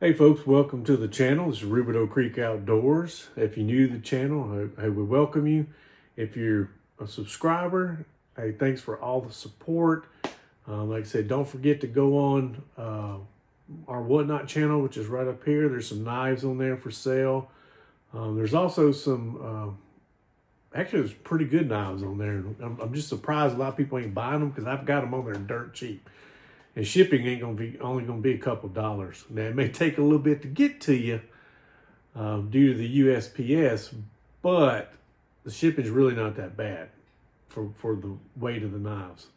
Hey folks, welcome to the channel. This is Rubidoux Creek Outdoors. If you're new to the channel, I would welcome you. If you're a subscriber, hey, thanks for all the support. Like I said, don't forget to go on our Whatnot channel, which is right up here. There's some knives on there for sale. There's also some, actually there's pretty good knives on there. I'm just surprised a lot of people ain't buying them because I've got them on there dirt cheap. And shipping ain't only gonna be a couple dollars. Now it may take a little bit to get to you due to the USPS, but the shipping's really not that bad for the weight of the knives.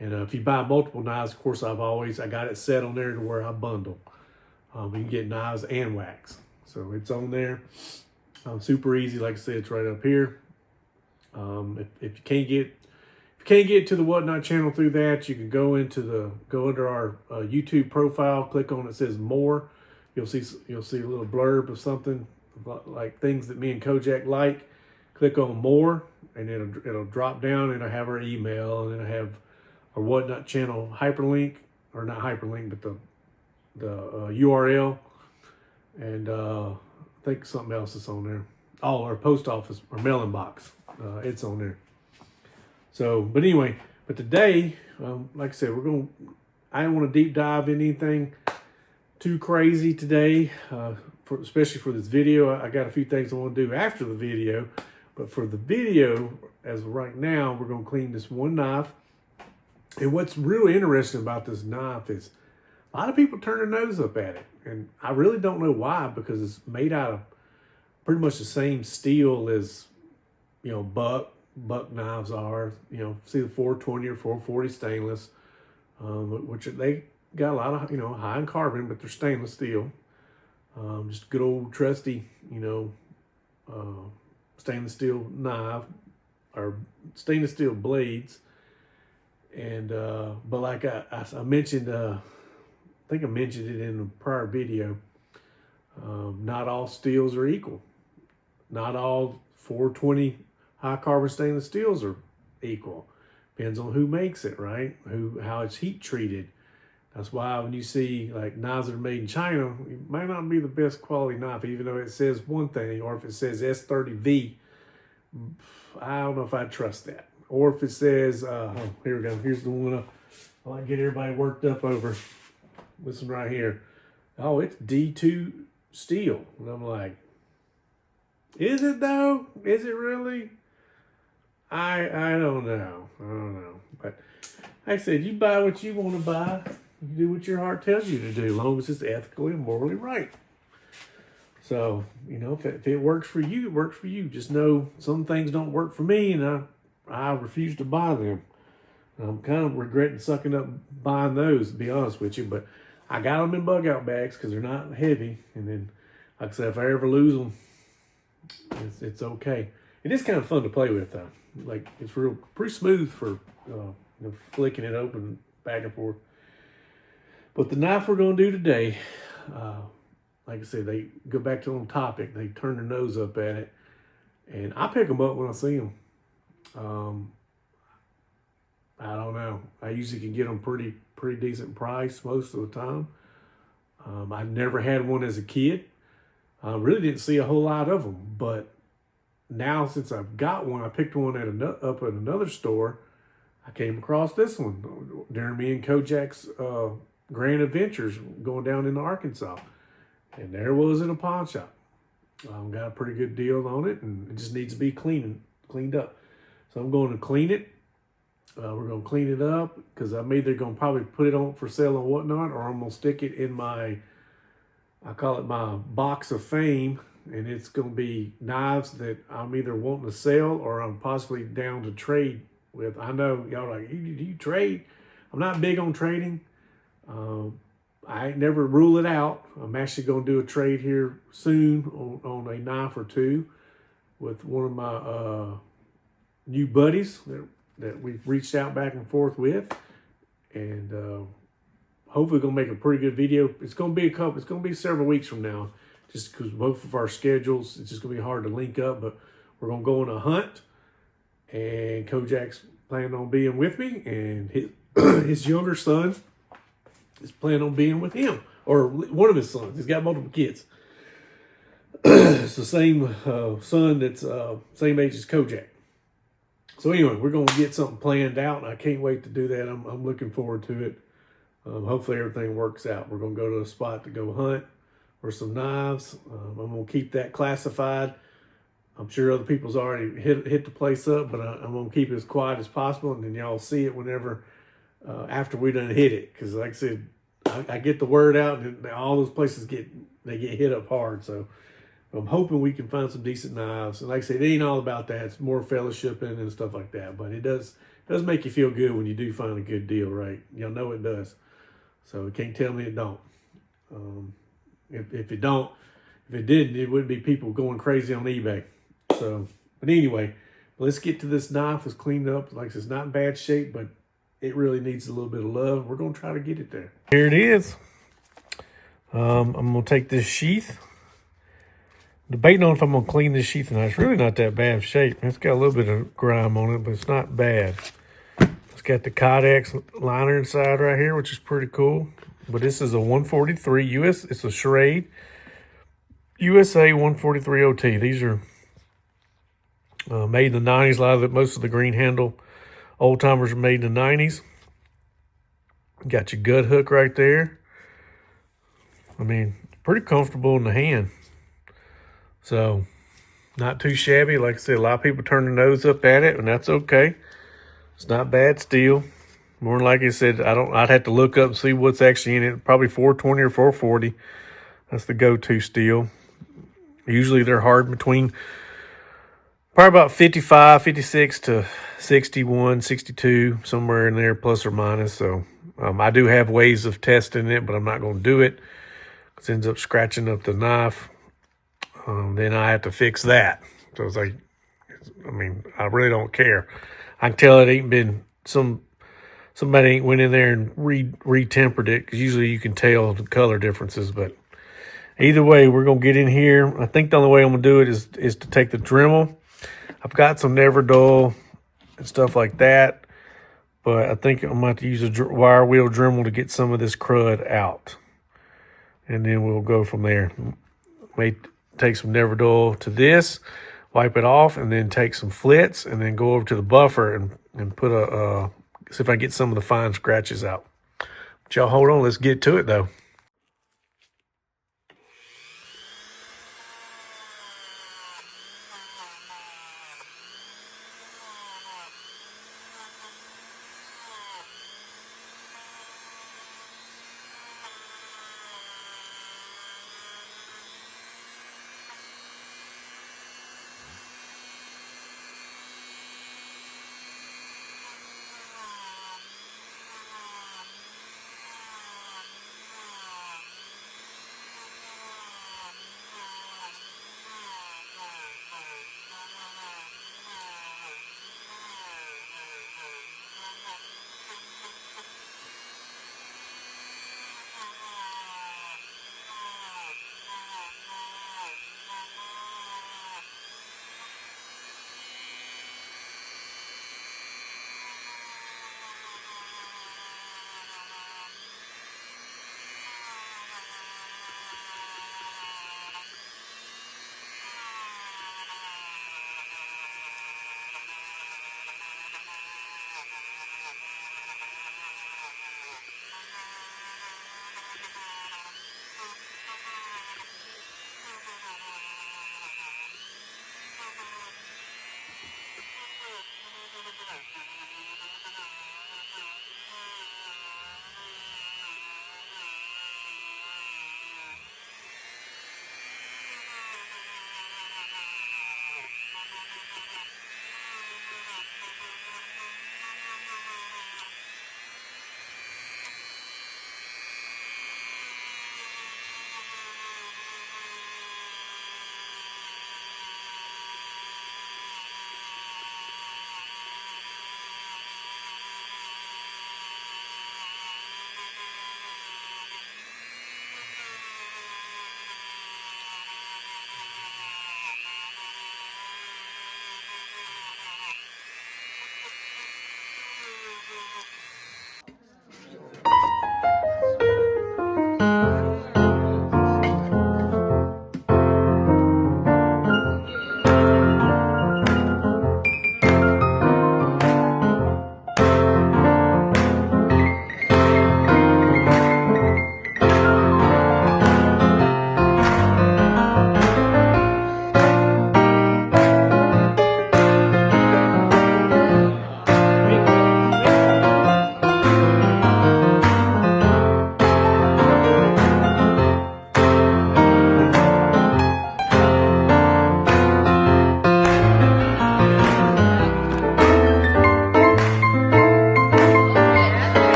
And if you buy multiple knives, of course I got it set on there to where I bundle. You can get knives and wax, so it's on there. Super easy, like I said, it's right up here. If you can't get to the Whatnot channel through that, you can go under our YouTube profile, click on it says more. You'll see a little blurb of something like things that me and Cojack like. Click on more, and it'll drop down, and I have our email, and then I have our Whatnot channel hyperlink, or not hyperlink, but the URL, and I think something else is on there. Oh, our post office or mailing box, it's on there. So, but anyway, today, like I said, I don't want to deep dive in anything too crazy today, especially for this video. I got a few things I want to do after the video, but for the video, as of right now, we're going to clean this one knife. And what's really interesting about this knife is a lot of people turn their nose up at it. And I really don't know why, because it's made out of pretty much the same steel as, buck knives are, see the 420 or 440 stainless, which they got a lot of, high in carbon, but they're stainless steel. Just good old trusty, stainless steel knife or stainless steel blades. And, but like I mentioned, I think I mentioned it in a prior video, not all steels are equal. Not all 420 high carbon stainless steels are equal. Depends on who makes it, right? How it's heat treated. That's why when you see like knives that are made in China, it might not be the best quality knife, even though it says one thing, or if it says S30V, I don't know if I trust that. Or if it says, here we go, here's the one I like to get everybody worked up over. This one right here. Oh, it's D2 steel. And I'm like, is it though? Is it really? I don't know. But like I said, you buy what you want to buy. You do what your heart tells you to do, as long as it's ethically and morally right. So, if it works for you, it works for you. Just know some things don't work for me, and I refuse to buy them. I'm kind of regretting sucking up buying those, to be honest with you. But I got them in bug out bags because they're not heavy. And then, like I said, if I ever lose them, it's okay. It is kind of fun to play with, though. Like, it's pretty smooth for flicking it open back and forth. But the knife we're going to do today, like I said, they go back to on topic. They turn their nose up at it, and I pick them up when I see them. I don't know. I usually can get them pretty decent price most of the time. I never had one as a kid. I really didn't see a whole lot of them, but now since I've got one, I picked one up at another store. I came across this one during me and Cojack's grand adventures going down into Arkansas, and there it was in a pawn shop. Got a pretty good deal on it, and it just needs to be cleaned up. So I'm going to clean it. We're going to clean it up because I'm either going to probably put it on for sale and whatnot, or I'm going to stick it in I call it my box of fame. And it's going to be knives that I'm either wanting to sell or I'm possibly down to trade with. I know y'all are like, do you trade? I'm not big on trading. I ain't never rule it out. I'm actually going to do a trade here soon on a knife or two with one of my new buddies that we've reached out back and forth with. And hopefully going to make a pretty good video. It's going to be several weeks from now. Just because both of our schedules, it's just going to be hard to link up, but we're going to go on a hunt, and Cojack's planning on being with me, and his younger son is planning on being with him or one of his sons. He's got multiple kids. It's the same son that's same age as Cojack. So anyway, we're going to get something planned out, and I can't wait to do that. I'm looking forward to it. Hopefully everything works out. We're going to go to a spot to go hunt for some knives. I'm going to keep that classified. I'm sure other people's already hit the place up, but I'm going to keep it as quiet as possible, and then y'all see it whenever after we done hit it. Because like I said, I get the word out, and all those places get hit up hard. So I'm hoping we can find some decent knives. And like I said, it ain't all about that. It's more fellowshipping and stuff like that. But it does make you feel good when you do find a good deal, right? Y'all know it does. So you can't tell me it don't. If it didn't, it wouldn't be people going crazy on eBay. So, but anyway, let's get to this knife. It's cleaned up. Like I said, it's not in bad shape, but it really needs a little bit of love. We're going to try to get it there. Here it is. I'm going to take this sheath. Debating on if I'm going to clean this sheath or not. It's really not that bad of shape. It's got a little bit of grime on it, but it's not bad. It's got the Cojack liner inside right here, which is pretty cool. But this is a 143 US. It's a Schrade USA 143 OT. These are made in the 90s. Most of the green handle old timers are made in the 90s. Got your gut hook right there. I mean, pretty comfortable in the hand. So, not too shabby. Like I said, a lot of people turn their nose up at it, and that's okay. It's not bad steel. More than like I said, I'd have to look up and see what's actually in it. Probably 420 or 440. That's the go-to steel. Usually they're hard between probably about 55, 56 to 61, 62, somewhere in there, plus or minus. So I do have ways of testing it, but I'm not going to do it because it ends up scratching up the knife. Then I have to fix that. So it's like, I mean, I really don't care. I can tell it ain't been somebody ain't went in there and re-tempered it, because usually you can tell the color differences. But either way, we're gonna get in here. I think the only way I'm gonna do it is to take the Dremel. I've got some Never Dull and stuff like that, but I think I'm gonna have to use a wire wheel Dremel to get some of this crud out, and then we'll go from there. May take some Never Dull to this, wipe it off, and then take some flits, and then go over to the buffer and put see if I can get some of the fine scratches out. But y'all hold on, let's get to it though.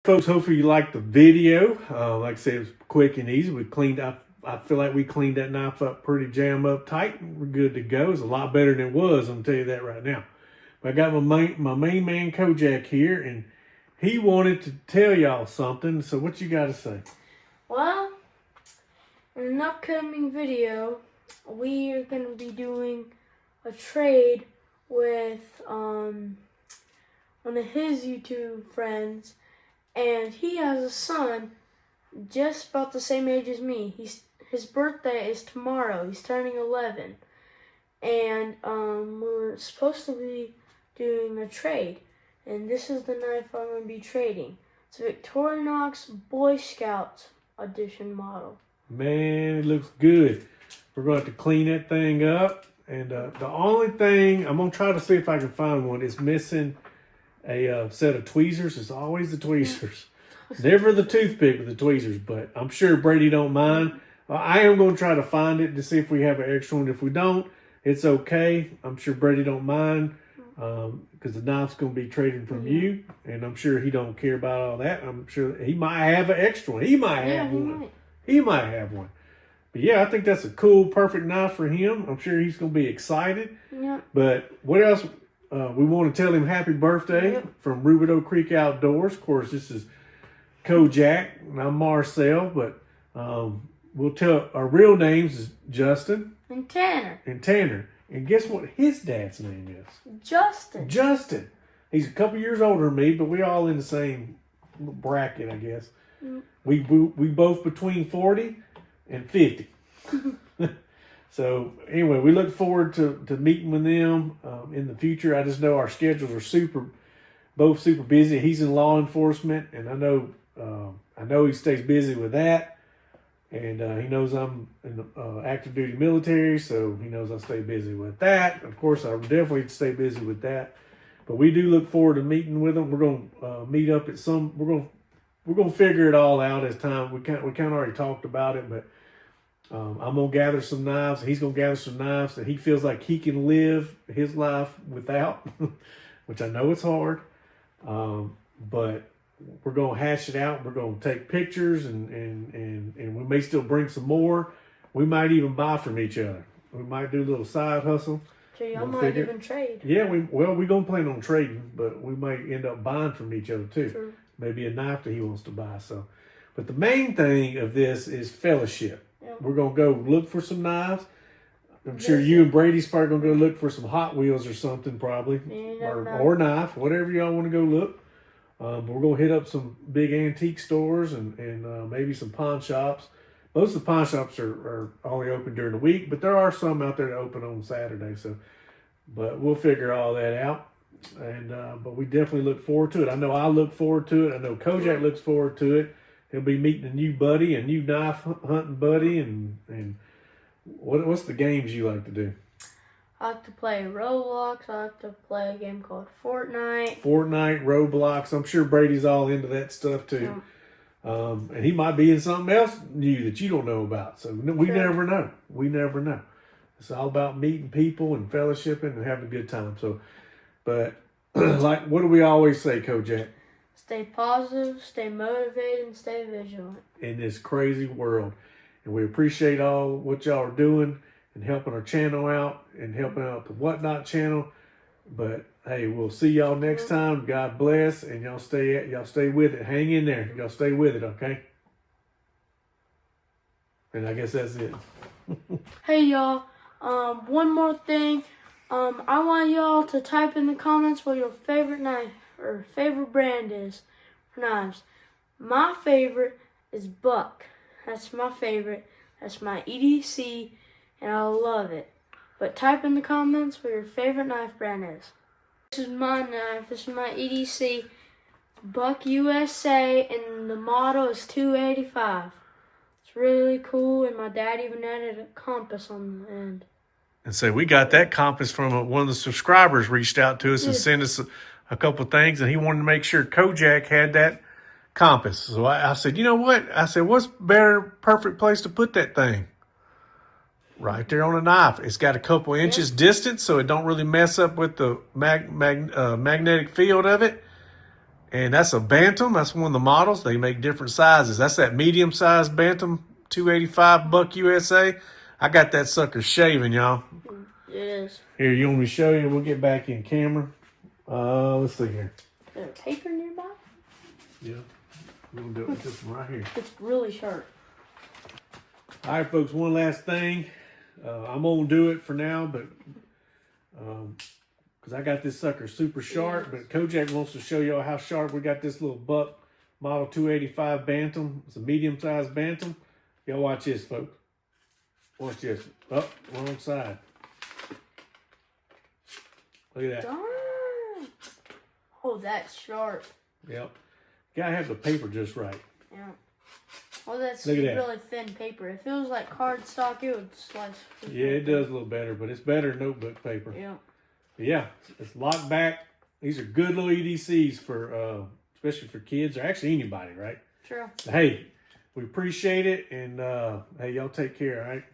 Folks, hopefully you liked the video. Like I said, it was quick and easy. We cleaned up. I feel like we cleaned that knife up pretty jam up tight. We're good to go. It's a lot better than it was. I'm gonna tell you that right now. But I got my main man Cojack here, and he wanted to tell y'all something. So what you got to say? Well, in an upcoming video, we are going to be doing a trade with one of his YouTube friends, and he has a son just about the same age as me. His birthday is tomorrow. He's turning 11, and we're supposed to be doing a trade, and this is the knife I'm going to be trading. It's a Victorinox Boy Scouts edition model. Man, it looks good. We're going to have to clean that thing up, and the only thing I'm going to try to see if I can find one is missing a set of tweezers. It's always the tweezers. Never the toothpick with the tweezers, but I'm sure Brady don't mind. I am going to try to find it to see if we have an extra one. If we don't, it's okay. I'm sure Brady don't mind because the knife's going to be traded from you, and I'm sure he don't care about all that. I'm sure he might have an extra one. He might have one. He might have one. But yeah, I think that's a cool, perfect knife for him. I'm sure he's going to be excited. Yeah. But what else? We want to tell him happy birthday from Rubidoux Creek Outdoors. Of course, this is Cojack, and I'm Marcel, but we'll tell our real names is Justin and Tanner. And guess what his dad's name is? Justin. He's a couple years older than me, but we all in the same bracket, I guess. We both between 40 and 50. So anyway, we look forward to meeting with them in the future. I just know our schedules are both super busy. He's in law enforcement, and I know he stays busy with that. And he knows I'm in the active duty military, so he knows I stay busy with that. Of course, I definitely stay busy with that. But we do look forward to meeting with him. We're going to meet up at some. We're going to figure it all out as time. We kind of already talked about it, but I'm going to gather some knives. He's going to gather some knives that he feels like he can live his life without, which I know it's hard. But we're going to hash it out. We're going to take pictures, and we may still bring some more. We might even buy from each other. We might do a little side hustle. So y'all might even trade. Yeah, we're going to plan on trading, but we might end up buying from each other too. True. Maybe a knife that he wants to buy. So, but the main thing of this is fellowship. Yep. We're going to go look for some knives. I'm sure you and Brady's probably going to go look for some Hot Wheels or something probably. Or knife, whatever y'all want to go look. We're going to hit up some big antique stores and maybe some pawn shops. Most of the pawn shops are only open during the week, but there are some out there that open on Saturday. So, but we'll figure all that out. And but we definitely look forward to it. I know I look forward to it. I know Cojack looks forward to it. He'll be meeting a new buddy, a new knife hunting buddy, and what's the games you like to do? I like to play Roblox. I like to play a game called Fortnite, Roblox. I'm sure Brady's all into that stuff too. Yeah. And he might be in something else new that you don't know about. So we never know. We never know. It's all about meeting people and fellowshipping and having a good time. So, but like, what do we always say, Cojack? Stay positive, stay motivated, and stay vigilant. In this crazy world. And we appreciate all what y'all are doing and helping our channel out and helping out the Whatnot channel. But hey, we'll see y'all next time. God bless, and y'all stay with it. Hang in there. Y'all stay with it, okay? And I guess that's it. Hey y'all, one more thing. I want y'all to type in the comments what your favorite knife or favorite brand is for knives. My favorite is Buck. That's my favorite. That's my EDC, and I love it. But type in the comments what your favorite knife brand is. This is my knife. This is my EDC, Buck USA, and the model is 285. It's really cool, and my dad even added a compass on the end. And so we got that compass from one of the subscribers reached out to us and sent us a couple of things, and he wanted to make sure Cojack had that compass. So I said, you know what? I said, what's better, perfect place to put that thing? Right there on a knife. It's got a couple inches distance, so it don't really mess up with the magnetic field of it. And that's a Bantam. That's one of the models. They make different sizes. That's that medium-sized Bantam, $285 buck USA. I got that sucker shaving, y'all. It is. Here, you want me to show you? We'll get back in camera. Let's see here. Is there paper nearby? Yeah. We're going to do it with this one right here. It's really sharp. All right, folks, one last thing. I'm going to do it for now, but because I got this sucker super sharp, but Cojack wants to show y'all how sharp we got this little buck model 285 Bantam. It's a medium-sized Bantam. Y'all watch this, folks. Watch this. Oh, wrong side. Look at that. Darn. Oh, that's sharp. Yep. Gotta have the paper just right. Yeah. Oh, that's Look at that. really thin paper. If it was like cardstock, it would slice. Yeah, it does a little better, but it's better than notebook paper. Yeah. But yeah, it's locked back. These are good little EDCs for, especially for kids or actually anybody, right? True. Hey, we appreciate it, and hey, y'all take care, all right?